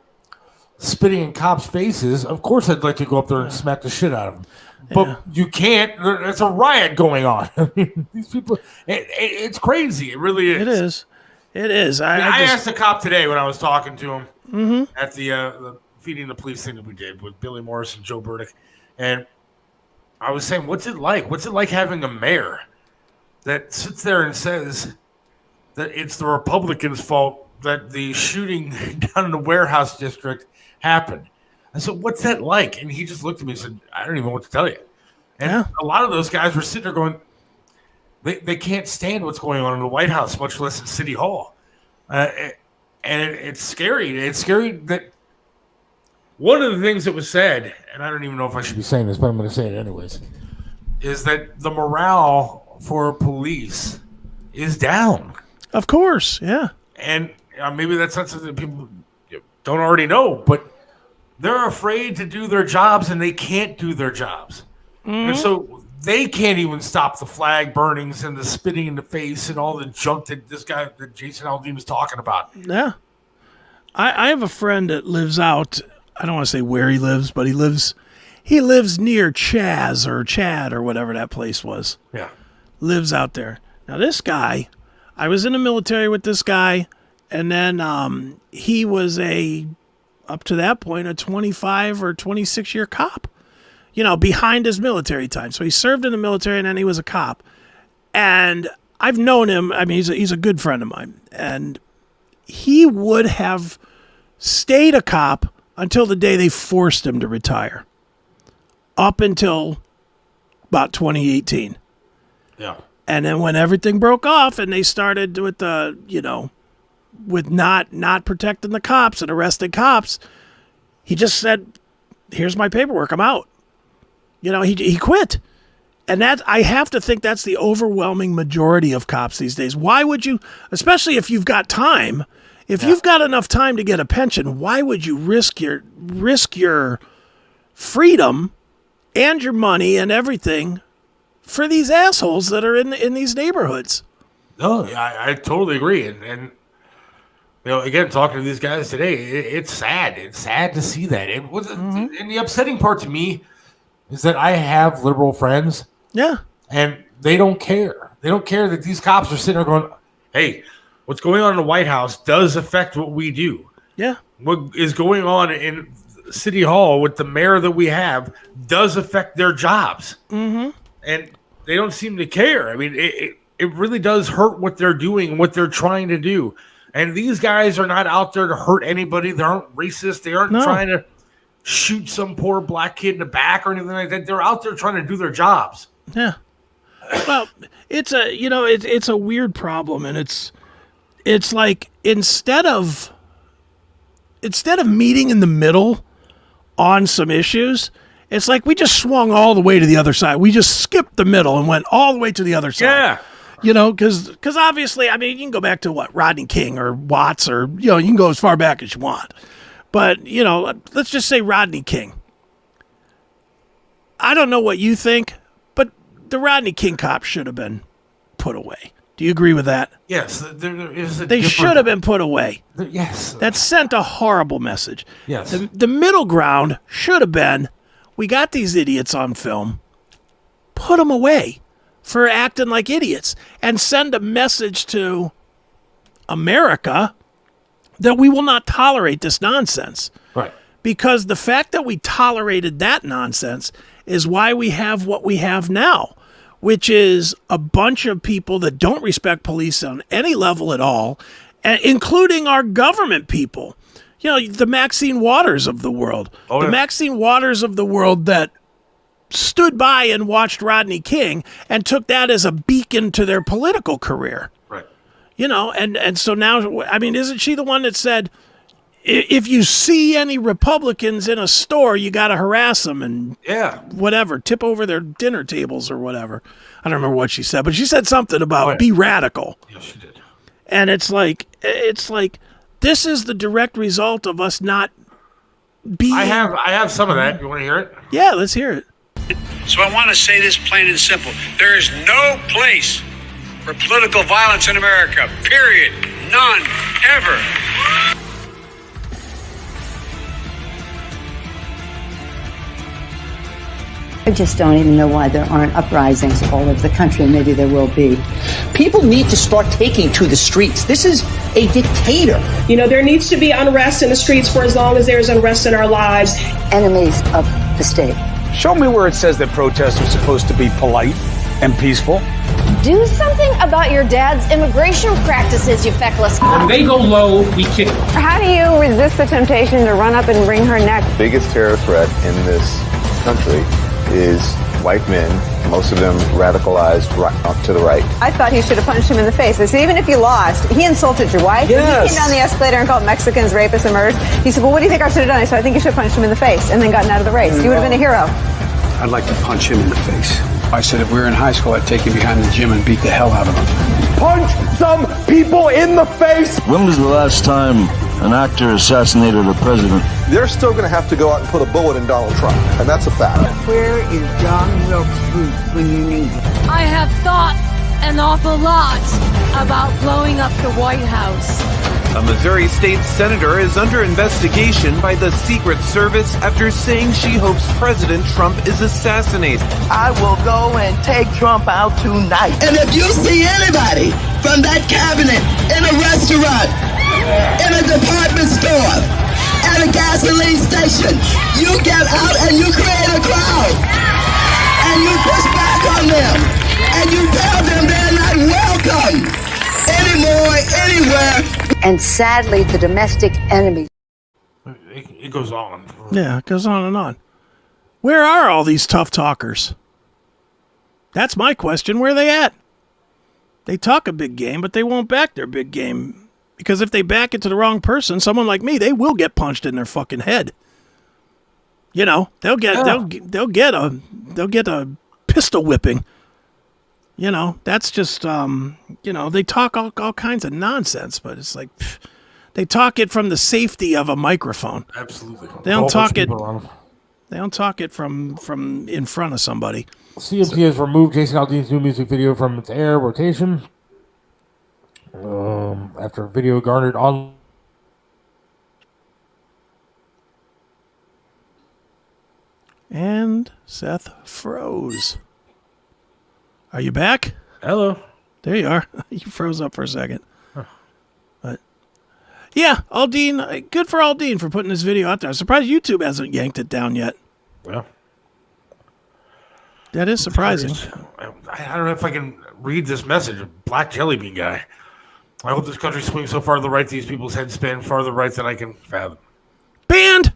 spitting in cops' faces. Of course, I'd like to go up there and smack the shit out of them. But you can't. There's a riot going on. I mean, these people, it's crazy. It really is. It is. I asked a cop today when I was talking to him at the Feeding the Police thing that we did with Billy Morris and Joe Burdick. And I was saying, what's it like? What's it like having a mayor that sits there and says that it's the Republicans' fault that the shooting down in the warehouse district happened? I said, what's that like? And he just looked at me and said, I don't even know what to tell you. And a lot of those guys were sitting there going, they can't stand what's going on in the White House, much less in City Hall. And it's scary. It's scary that one of the things that was said, and I don't even know if I should be saying this, but I'm going to say it anyways, is that the morale for police is down. Of course, yeah. And maybe that's not something that people don't already know, but they're afraid to do their jobs, and they can't do their jobs. And so they can't even stop the flag burnings and the spitting in the face and all the junk that that Jason Aldean was talking about. Yeah. I have a friend that lives out, I don't want to say where he lives, but he lives near Chad or whatever that place was. Yeah. Lives out there. Now this guy, I was in the military with this guy, and then he was up to that point, a 25 or 26 year cop, behind his military time. So he served in the military and then he was a cop. And I've known him. I mean, he's a good friend of mine. And he would have stayed a cop until the day they forced him to retire. Up until about 2018. Yeah. And then when everything broke off and they started with with not protecting the cops and arresting cops, he just said, here's my paperwork, I'm out. He quit. And I have to think that's the overwhelming majority of cops these days. Why would you, especially if you've got time, you've got enough time to get a pension, why would you risk your freedom and your money and everything for these assholes that are in these neighborhoods? No, I totally agree. And again, talking to these guys today, it's sad. It's sad to see that. And the upsetting part to me is that I have liberal friends. Yeah. And they don't care. They don't care that these cops are sitting there going, hey, what's going on in the White House does affect what we do. Yeah. What is going on in City Hall with the mayor that we have does affect their jobs. Mm-hmm. And they don't seem to care. I mean, it really does hurt what they're doing and what they're trying to do. And these guys are not out there to hurt anybody. They aren't racist. They aren't trying to shoot some poor black kid in the back or anything like that. They're out there trying to do their jobs. Yeah. Well, it's a weird problem, and it's like instead of meeting in the middle on some issues, it's like we just swung all the way to the other side. We just skipped the middle and went all the way to the other side. Yeah. Because obviously, I mean, you can go back to Rodney King or Watts or, you can go as far back as you want. But, let's just say Rodney King. I don't know what you think, but the Rodney King cop should have been put away. Do you agree with that? Yes. They should have been put away. Yes. That sent a horrible message. Yes. The middle ground should have been, we got these idiots on film, put them away for acting like idiots, and send a message to America that we will not tolerate this nonsense. Right. Because the fact that we tolerated that nonsense is why we have what we have now, which is a bunch of people that don't respect police on any level at all, including our government people. You know, the Maxine Waters of the world. The Maxine Waters of the world that stood by and watched Rodney King and took that as a beacon to their political career. Right. You know, and so now, I mean, isn't she the one that said, if you see any Republicans in a store, you got to harass them and whatever, tip over their dinner tables or whatever. I don't remember what she said, but she said something about be radical. Yeah, she did. And it's like this is the direct result of us not being. I have some of that. You want to hear it? Yeah, let's hear it. So I want to say this plain and simple. There is no place for political violence in America. Period. None. Ever. I just don't even know why there aren't uprisings all over the country. Maybe there will be. People need to start taking to the streets. This is a dictator. You know, there needs to be unrest in the streets for as long as there's unrest in our lives. Enemies of the state. Show me where it says that protests are supposed to be polite and peaceful. Do something about your dad's immigration practices, you feckless. When they go low, we kick them. How do you resist the temptation to run up and wring her neck? The biggest terror threat in this country is white men, most of them radicalized up to the right. I thought he should have punched him in the face. I said, even if you lost, he insulted your wife. Yes. He came down the escalator and called Mexicans rapists and murderers. He said, well, what do you think I should have done? I said, I think you should have punched him in the face and then gotten out of the race. You would have been a hero. I'd like to punch him in the face. I said if we were in high school, I'd take him behind the gym and beat the hell out of him. Punch some people in the face! When was the last time an actor assassinated a president? They're still going to have to go out and put a bullet in Donald Trump, and that's a fact. Where is John Wilkes Booth when you need him? I have thought an awful lot about blowing up the White House. A Missouri state senator is under investigation by the Secret Service after saying she hopes President Trump is assassinated. I will go and take Trump out tonight. And if you see anybody from that cabinet in a restaurant, in a department store, at a gasoline station, you get out and you create a crowd. And you push back on them. And you tell them they're not welcome anymore, anywhere. And sadly, the domestic enemy. It goes on. Yeah, it goes on and on. Where are all these tough talkers? That's my question. Where are they at? They talk a big game, but they won't back their big game. Because if they back it to the wrong person, someone like me, they will get punched in their fucking head. You know, they'll get a pistol whipping. You know, that's just, you know, they talk all kinds of nonsense, but it's like, they talk it from the safety of a microphone. Absolutely. They don't talk it. They don't talk it from in front of somebody. CMT has removed Jason Aldean's new music video from its air rotation after a video garnered on. And Seth froze. Are you back? Hello. There you are. You froze up for a second. Huh. But yeah, Aldean, good for Aldean for putting this video out there. I'm surprised YouTube hasn't yanked it down yet. Well, that is surprising. I don't know if I can read this message. Black Jelly Bean guy. I hope this country swings so far to the right these people's heads spin far to the right than I can fathom. Banned!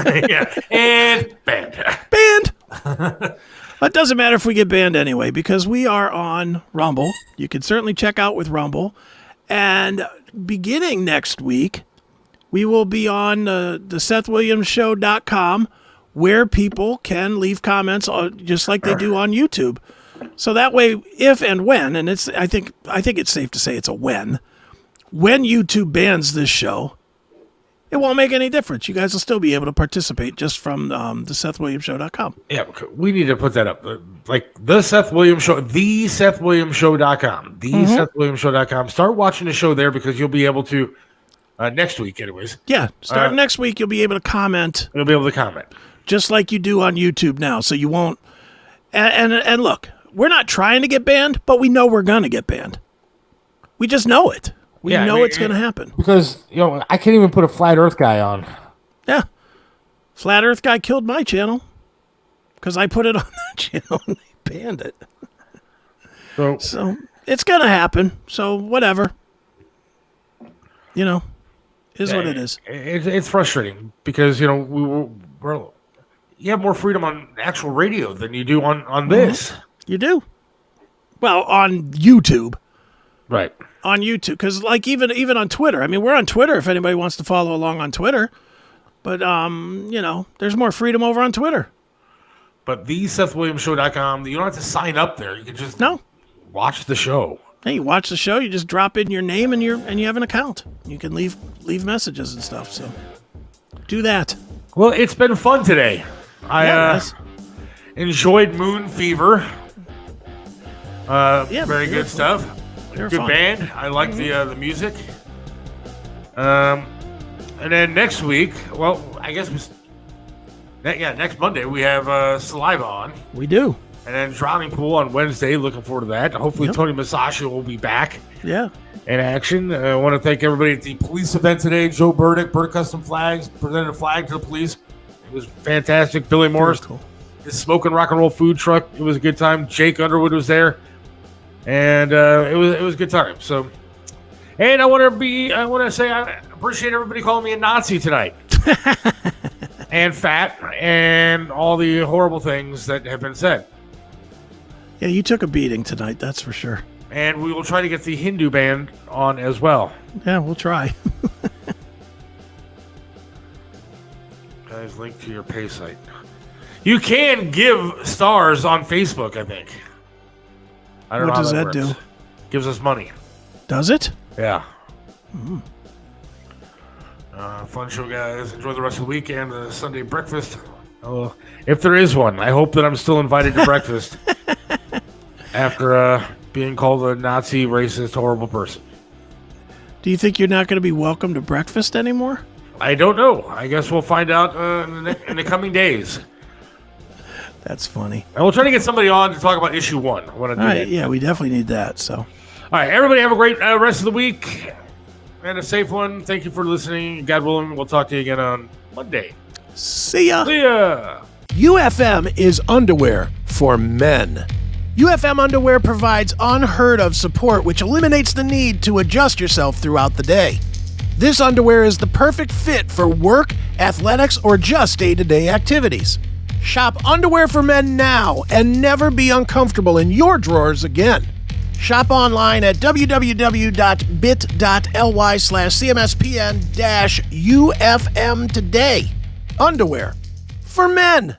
Yeah, and banned. Banned! It doesn't matter if we get banned anyway, because we are on Rumble. You can certainly check out with Rumble. And beginning next week, we will be on the SethWilliamsShow.com, where people can leave comments just like they do on YouTube. So that way, if and when, and I think it's safe to say it's a when YouTube bans this show, it won't make any difference. You guys will still be able to participate just from the SethWilliamsShow.com. Yeah, we need to put that up. Like the Seth Williams Show, the SethWilliamsShow.com, the SethWilliamsShow.com. Start watching the show there because you'll be able to, next week anyways. Yeah, starting next week, you'll be able to comment. You'll be able to comment. Just like you do on YouTube now. So you won't, and look, we're not trying to get banned, but we know we're going to get banned. We just know it. We know it's going to happen. Because, you know, I can't even put a Flat Earth guy on. Yeah. Flat Earth guy killed my channel because I put it on that channel and they banned it. So it's going to happen. So whatever. is what it is. It's frustrating because, we're you have more freedom on actual radio than you do on this. You do. Well, on YouTube. Right. On YouTube. Because, like, even on Twitter. I mean, we're on Twitter if anybody wants to follow along on Twitter. But, there's more freedom over on Twitter. But TheSethWilliamsShow.com, you don't have to sign up there. You can just watch the show. Hey, you watch the show, you just drop in your name and you have an account. You can leave messages and stuff. So do that. Well, it's been fun today. I enjoyed Moon Fever. Very good stuff. Good fun. band. I like the music. And then next week, well, I guess next Monday we have Saliva on. We do. And then Drowning Pool on Wednesday. Looking forward to that. Hopefully Tony Masaccio will be back. Yeah. In action. I want to thank everybody at the police event today. Joe Burdick, Burdick Custom Flags, presented a flag to the police. It was fantastic. Billy Morris, his smoking rock and roll food truck. It was a good time. Jake Underwood was there, and it was a good time. So, and I want to say I appreciate everybody calling me a Nazi tonight, and fat, and all the horrible things that have been said. Yeah, you took a beating tonight. That's for sure. And we will try to get the Hindu band on as well. Yeah, we'll try. Guys, link to your pay site. You can give stars on Facebook, I think. I don't know what does how that works. do? Gives us money. Does it? Yeah. Mm. Fun show, guys. Enjoy the rest of the weekend. The Sunday breakfast. If there is one, I hope that I'm still invited to breakfast after being called a Nazi, racist, horrible person. Do you think you're not going to be welcome to breakfast anymore? I don't know. I guess we'll find out in the coming days. That's funny. And we'll try to get somebody on to talk about issue 1. I want to do that. Yeah, we definitely need that. So, all right, everybody have a great rest of the week and a safe one. Thank you for listening. God willing, we'll talk to you again on Monday. See ya. See ya. UFM is underwear for men. UFM underwear provides unheard of support, which eliminates the need to adjust yourself throughout the day. This underwear is the perfect fit for work, athletics, or just day-to-day activities. Shop underwear for men now and never be uncomfortable in your drawers again. Shop online at www.bit.ly/CMSPN-UFM today. Underwear for men.